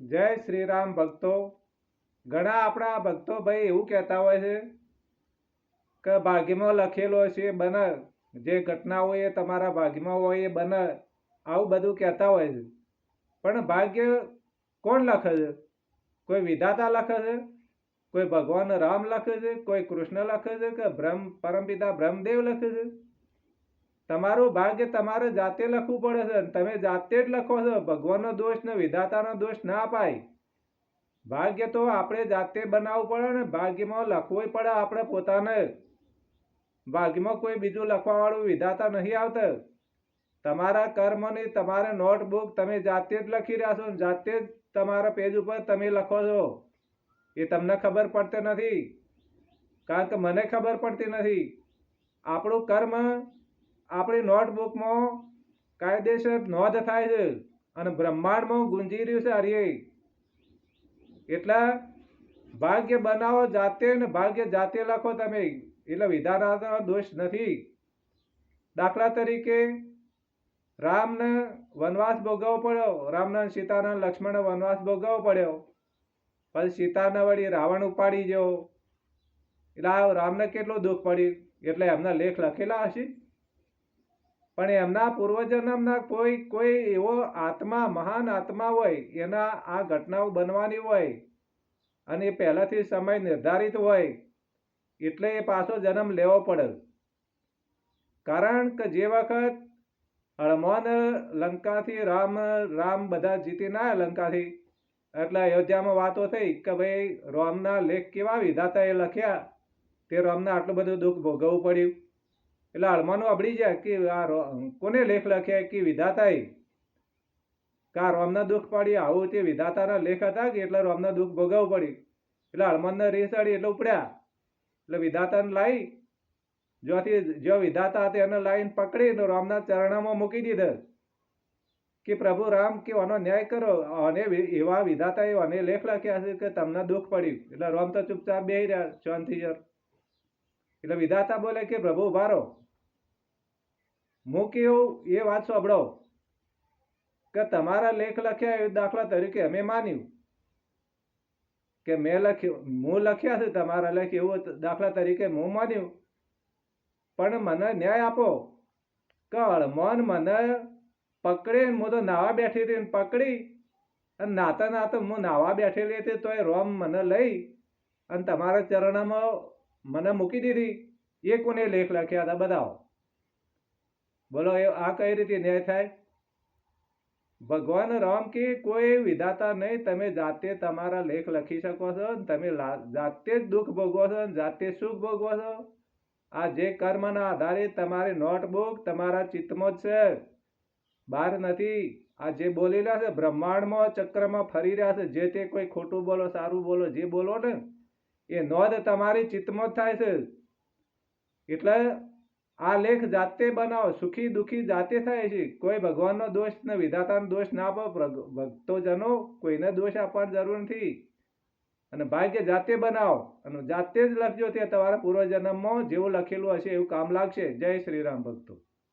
જય શ્રી રામ ભક્તો. ઘણા આપણા ભક્તો ભાઈ એવું કહેતા હોય છે કે ભાગ્યમાં લખેલો છે એ બને, જે ઘટના હોય એ તમારા ભાગ્યમાં હોય એ બને, આવું બધું કહેતા હોય છે. પણ ભાગ્ય કોણ લખે છે? કોઈ વિધાતા લખે છે? કોઈ ભગવાન રામ લખે છે? કોઈ કૃષ્ણ લખે છે કે પરમપિતા બ્રહ્મદેવ લખે છે? તમારું ભાગ્ય તમારે જાતે લખવું પડે છે. તમે જાતે જ લખો છો. ભગવાનનો દોષ ને વિધાતાનો દોષ ના અપાય. ભાગ્ય તો આપણે જાતે બનાવવું પડે ને. ભાગ્યમાં લખવું પડે આપણે પોતાને. ભાગ્યમાં કોઈ બીજું લખવા વાળું વિધાતા નહીં આવતા. તમારા કર્મની તમારે નોટબુક તમે જાતે જ લખી રહ્યા છો. જાતે જ તમારા પેજ ઉપર તમે લખો છો. એ તમને ખબર પડતી નથી, કારણ કે મને ખબર પડતી નથી. આપણું કર્મ આપણી નોટબુકમાં કાયદેસર નોંધ થાય છે અને બ્રહ્માંડમાં ગુંજી રહ્યું છે હરિએ. એટલે ભાગ્ય બનાવો જાતે ને ભાગ્ય જાતે લખો તમે. એટલે વિધાતાનો દોષ નથી. દાખલા તરીકે રામને વનવાસ ભોગવવો પડ્યો. રામને સીતાને લક્ષ્મણને વનવાસ ભોગવવો પડ્યો. પછી સીતાને વળી રાવણ ઉપાડી ગયો. એટલે રામને કેટલું દુઃખ પડ્યું. એટલે એમના લેખ લખેલા હશે. પણ એમના પૂર્વજન્મના કોઈ કોઈ એવો આત્મા, મહાન આત્મા હોય, એના આ ઘટનાઓ બનવાની હોય અને એ પહેલાથી સમય નિર્ધારિત હોય, એટલે એ પાછો જન્મ લેવો પડે. કારણ કે જે વખત હનુમાન લંકાથી રામ બધા જીતી ના લંકાથી, એટલે અયોધ્યામાં વાતો થઈ કે ભાઈ રામના લેખ કેવા વિધાતાએ લખ્યા, તે રામને આટલું બધું દુઃખ ભોગવવું પડ્યું. એટલે હનુમાનો અબડી જાય કે આ કોને લેખ લખ્યા કે વિધાતાએ, કે આ રામને દુઃખ પડ્યું, આવું તે વિધાતાના લેખ હતા કે એટલે રામને દુઃખ ભોગવવું પડ્યું. એટલે હનુમાનને રેસાડી એટલે ઉપડ્યા. એટલે વિધાતાને લાવી, જો વિધાતા હતા એને લાઈન પકડીને રામના ચરણોમાં મૂકી દીધા કે પ્રભુ રામ કે આનો ન્યાય કરો. અને એવા વિધાતાએ અને લેખ લખ્યા છે કે તમને દુઃખ પડ્યું. એટલે રામ તો ચૂપચાપ બેહી રહ્યા શાંતિ. એટલે વિધાતા બોલે કે પ્રભુ ઉભા રહો, હું કેવું એ વાત સાંભળો કે તમારા લેખ લખ્યા એ દાખલા તરીકે અમે માન્યું કે હું લખ્યા છે તમારા લેખ, એવું દાખલા તરીકે હું માન્યું. પણ મને ન્યાય આપો કે હનુમાન મને પકડી, હું તો નાવા બેઠી હતી, પકડી અને નાતા નાતા હું નાવા બેઠેલી હતી તો એ રોમ મને લઈ અને તમારા ચરણમાં મને મૂકી દીધી. એ કોને લેખ લખ્યા હતા બતાવો. બોલો એ આ કઈ રીતે ન્યાય થાય? ભગવાન રામ કે કોઈ વિધાતા નહીં, તમે જાતે તમારા લેખ લખી શકો છો. તમે જાતે જ દુઃખ ભોગવો છો, જાતે સુખ ભોગવો છો. આ જે કર્મના આધારે તમારી નોટબુક તમારા ચિત્તમાં જ છે, બહાર નથી. આ જે બોલી રહ્યા છે બ્રહ્માંડમાં ચક્રમાં ફરી રહ્યા છે. જે તે કોઈ ખોટું બોલો સારું બોલો જે બોલો ને, એ નોંધ તમારી ચિત્તમાં જ થાય છે. એટલે આ લેખ જાતે બનાવો. સુખી દુઃખી જાતે થાય છે. કોઈ ભગવાનનો દોષ ને વિધાતાનો દોષ ના આપો. ભક્તોજનો કોઈને દોષ આપવાની જરૂર નથી. અને ભાગ્ય જાતે બનાવો અને જાતે જ લખજો. તે તમારા પૂર્વજન્મમાં જેવું લખેલું હશે એવું કામ લાગશે. જય શ્રી રામ ભક્તો.